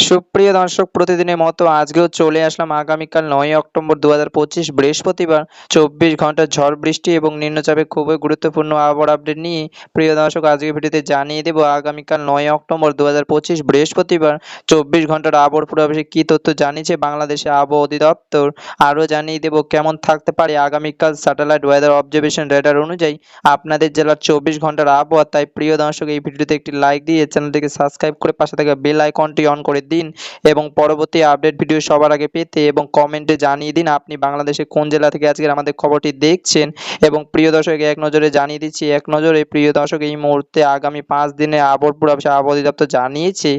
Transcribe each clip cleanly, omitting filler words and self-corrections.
সুপ্রিয় দর্শক, প্রতিদিনের মতো আজকেও চলে আসলাম আগামীকাল ৯ অক্টোবর ২০২৫ বৃহস্পতিবার ২৪ ঘন্টার ঝড় বৃষ্টি এবং নিম্নচাপে খুবই গুরুত্বপূর্ণ আবহাওয়ার আপডেট নিয়ে। প্রিয় দর্শক, আজকের ভিডিওতে জানিয়ে দেব আগামীকাল ৯ অক্টোবর ২০২৫ বৃহস্পতিবার ২৪ ঘন্টার আবহাওয়ার পূর্বাভাসে কী তথ্য জানিয়েছে বাংলাদেশে আবহাওয়া অধিদপ্তর। আরও জানিয়ে দেব কেমন থাকতে পারে আগামীকাল স্যাটেলাইট ওয়েদার অবজারভেশন রেডার অনুযায়ী আপনাদের জেলার ২৪ ঘন্টার আবহাওয়া। তাই প্রিয় দর্শক, এই ভিডিওতে একটি লাইক দিয়ে চ্যানেলটিকে সাবস্ক্রাইব করে পাশে থাকা বেল আইকনটি অন করে দিন এবং পরবর্তী আপডেট ভিডিও সবার আগে পেতে এবং কমেন্টে জানিয়ে দিন আপনি বাংলাদেশের কোন জেলা থেকে আজকের আমাদের খবরটি দেখছেন। এবং প্রিয় দর্শক, এক নজরে জানিয়ে দিচ্ছি, এক নজরে প্রিয় দর্শক, এই মুহূর্তে আগামী ৫ দিনের আবহাওয়ার পূর্বাভাসে আবহাওয়া অধিদপ্তর জানিয়েছে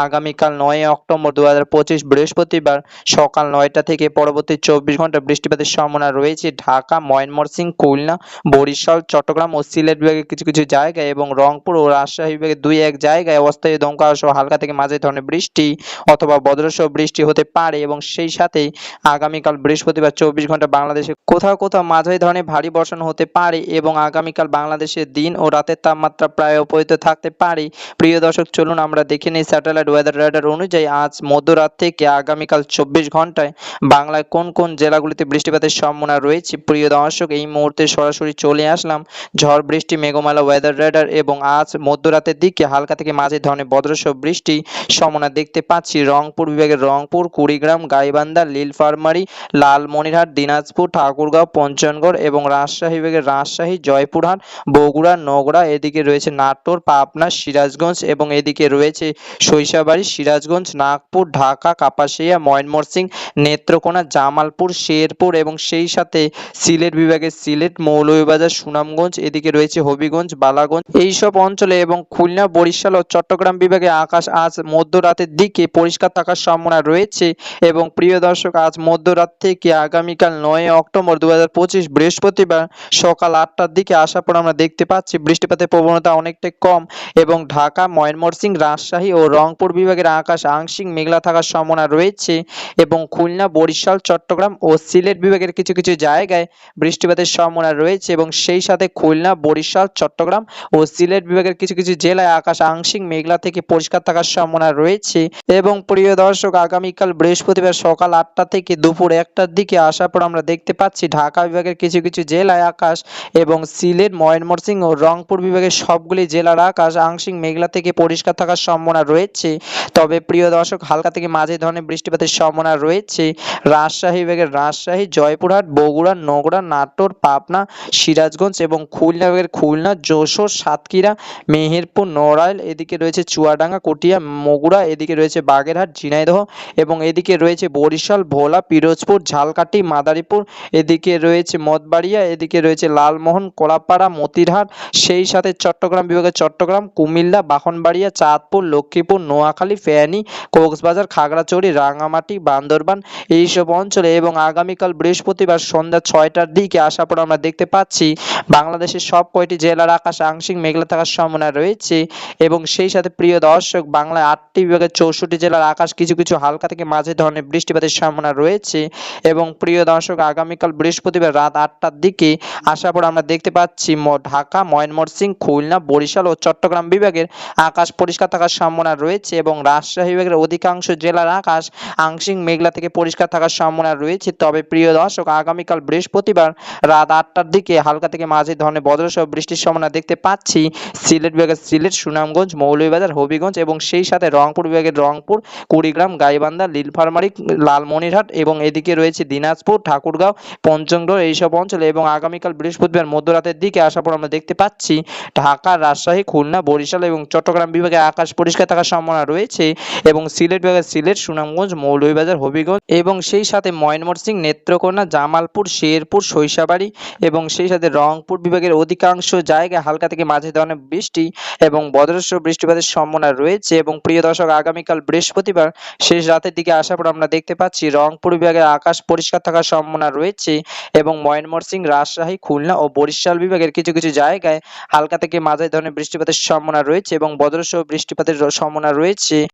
আগামীকাল ৯ অক্টোবর ২০২৫ বৃহস্পতিবার সকাল ৯টা থেকে পরবর্তী ২৪ ঘন্টা বৃষ্টিপাতের সম্ভাবনা রয়েছে ঢাকা, ময়মনসিংহ, খুলনা, বরিশাল, চট্টগ্রাম ও সিলেট বিভাগের কিছু কিছু জায়গায় এবং রংপুর ও রাজশাহী বিভাগের ২-১ জায়গায় অস্থায়ী দমকা সহ হালকা থেকে মাঝারি ধরনের বৃষ্টি অথবা বজ্রসহ বৃষ্টি হতে পারে। এবং সেই সাথেই আগামীকাল বৃহস্পতিবার ২৪ ঘন্টা বাংলাদেশে কোথাও কোথাও মাঝারি ধরনের ভারী বর্ষণ হতে পারে এবং আগামীকাল বাংলাদেশের দিন ও রাতের তাপমাত্রা প্রায় অপরিত থাকতে পারে। প্রিয় দর্শক, চলুন আমরা দেখে নিই স্যাটেলাইট ওয়েদার রেডার অনুযায়ী আজ মধ্যরাত থেকে আগামীকাল ২৪ ঘন্টায় বাংলায় কোন কোন জেলাগুলিতে বৃষ্টিপাতের সম্ভাবনা রয়েছে। প্রিয় দর্শক, এই মুহূর্তে সরাসরি চলে আসলাম ঝড় বৃষ্টি মেঘমালা ওয়েদার রেডার এবং আজ মধ্যরাতের দিকে হালকা থেকে মাঝারি ধরনের বজ্রসহ বৃষ্টি সম্ভাবনা দেখতে পাচ্ছি রংপুর বিভাগের রংপুর, কুড়িগ্রাম, গাইবান্ধা, নীলফামারী, লালমনিরহাট, দিনাজপুর, ঠাকুরগাঁও, পঞ্চগড় এবং রাজশাহী বিভাগের রাজশাহী, জয়পুরহাট, বগুড়া, নগড়া, এদিকে রয়েছে নাটোর, পাবনা, সিরাজগঞ্জ এবং এদিকে রয়েছে সরিষাবাড়ী, সিরাজগঞ্জ, নাগপুর, ঢাকা, কাপাসিয়া, ময়মনসিংহ, নেত্রকোনা, জামালপুর, শেরপুর এবং সেই সাথে সিলেট বিভাগের সিলেট, মৌলভীবাজার, সুনামগঞ্জ, এদিকে রয়েছে হবিগঞ্জ, বালাগঞ্জ এইসব অঞ্চলে এবং খুলনা, বরিশাল ও চট্টগ্রাম বিভাগে আকাশ আজ মধ্যরাতের দিকে পরিষ্কার থাকার সম্ভাবনা রয়েছে। এবং প্রিয় দর্শক, আজ মধ্যরাত থেকে আগামীকাল ৯ অক্টোবর ২০২৫ বৃহস্পতিবার সকাল ৮টার দিকে আসার পর আমরা দেখতে পাচ্ছি বৃষ্টিপাতের প্রবণতা অনেকটাই কম এবং ঢাকা, ময়মনসিংহ, রাজশাহী ও রংপুর বিভাগের আকাশ আংশিক মেঘলা থাকার সম্ভাবনা রয়েছে এবং খুলনা, বরিশাল, চট্টগ্রাম ও সিলেট বিভাগের কিছু কিছু জায়গায় বৃষ্টিপাতের সম্ভাবনা রয়েছে এবং সেই সাথে খুলনা, বরিশাল, চট্টগ্রাম ও সিলেট বিভাগের কিছু কিছু জেলায় আকাশ আংশিক মেঘলা থেকে পরিষ্কার থাকার সম্ভাবনা রয়েছে। এবং প্রিয় দর্শক, আগামীকাল বৃহস্পতিবার সকাল ৮টা থেকে দুপুর ১টার দিকে আসার পর আমরা দেখতে পাচ্ছি ঢাকা বিভাগের কিছু কিছু জেলায় আকাশ এবং সিলেট, ময়মনসিংহ ও রংপুর বিভাগের সবগুলি জেলার আকাশ আংশিক মেঘলা থেকে পরিষ্কার থাকার সম্ভাবনা রয়েছে। তবে প্রিয় দর্শক, হালকা থেকে মাঝারি ধরনের বৃষ্টিপাতের সম্ভাবনা রয়েছে রাজশাহী বিভাগের রাজশাহী, জয়পুরহাট, বগুড়া, নগড়া, নাটোর, পাবনা, সিরাজগঞ্জ এবং খুলনা বিভাগের খুলনা, যশোর, সাতক্ষীরা, মেহেরপুর, নড়াইল, এদিকে রয়েছে চুয়াডাঙ্গা, কটিয়া, বগুড়া, এদিকে রয়েছে বাগেরহাট, ঝিনাইদহ এবং এদিকে রয়েছে বরিশাল, ভোলা, পিরোজপুর, ঝালকাঠি, মাদারীপুর, এদিকে রয়েছে মঠবাড়িয়া, এদিকে রয়েছে লালমোহন, কলাপাড়া, মতিরহাট, সেই সাথে চট্টগ্রাম বিভাগের চট্টগ্রাম, কুমিল্লা, ব্রাহ্মণবাড়িয়া, চাঁদপুর, লক্ষ্মীপুর, নোয়াখালী, ফেনী, কক্সবাজার, খাগড়াছড়ি, রাঙামাটি, বান্দরবান এইসব অঞ্চলে এবং আগামীকাল বৃহস্পতিবার সন্ধ্যা ৬টার দিকে আসার পর আমরা দেখতে পাচ্ছি বাংলাদেশের সব কয়টি জেলার আকাশ আংশিক মেঘলা থাকার সম্ভাবনা রয়েছে এবং সেই সাথে প্রিয় দর্শক, বাংলায় ৮টি বিভাগের ৬৪ জেলার আকাশ কিছু কিছু হালকা থেকে মাঝারি ধরনের বৃষ্টিপাতের সম্ভাবনা রয়েছে। এবং প্রিয় দর্শক, আগামীকাল বৃহস্পতিবার রাত ৮টার দিকে আসার পর আমরা দেখতে পাচ্ছি ঢাকা, ময়মনসিংহ, খুলনা, বরিশাল ও চট্টগ্রাম বিভাগের আকাশ পরিষ্কার থাকার সম্ভাবনা রয়েছে এবং রাজশাহী বিভাগের অধিকাংশ জেলার আকাশ আংশিক মেঘলা থেকে পরিষ্কার থাকার সম্ভাবনা রয়েছে। তবে প্রিয় দর্শক, আগামীকাল বৃহস্পতিবার রাত ৮টার দিকে হালকা থেকে মাঝারি ধরনের বজ্রসহ বৃষ্টির সম্ভাবনা দেখতে পাচ্ছি সিলেট বিভাগের সিলেট, সুনামগঞ্জ, মৌলভীবাজার, হবিগঞ্জ এবং সেই সাথে রংপুর বিভাগের রংপুর, কুড়িগ্রাম, গাইবান্ধা, নীলফামারী, লালমনিরহাট এবং এদিকে রয়েছে দিনাজপুর, ঠাকুরগাঁও, পঞ্চগড় এইসব অঞ্চলে এবং আগামীকাল বৃহস্পতিবার মধ্যরাতের দিকে আসার পর আমরা দেখতে পাচ্ছি ঢাকা, রাজশাহী, খুলনা, বরিশাল এবং চট্টগ্রাম বিভাগে আকাশ পরিষ্কার থাকার সম্ভাবনা রয়েছে এবং সিলেট বিভাগের সিলেট, সুনামগঞ্জ, মৌলভীবাজার, হবিগঞ্জ এবং সেই সাথে ময়মনসিংহ, নেত্রকোনা, জামালপুর, শেরপুর, সরিষাবাড়ী এবং সেই সাথে রংপুর বিভাগের অধিকাংশ জায়গায় হালকা থেকে মাঝারি ধরনের বৃষ্টি এবং বজ্রসহ বৃষ্টিপাতের সম্ভাবনা রয়েছে। এবং প্রিয় দর্শক, আগামীকাল বৃহস্পতিবার শেষ রাতের দিকে আসার পর আমরা দেখতে পাচ্ছি রংপুর বিভাগের আকাশ পরিষ্কার থাকার সম্ভাবনা রয়েছে এবং ময়মনসিংহ, রাজশাহী, খুলনা ও বরিশাল বিভাগের কিছু কিছু জায়গায় হালকা থেকে মাঝারি ধরনের বৃষ্টিপাতের সম্ভাবনা রয়েছে এবং বজ্রসহ বৃষ্টিপাতের সম্ভাবনা রয়েছে।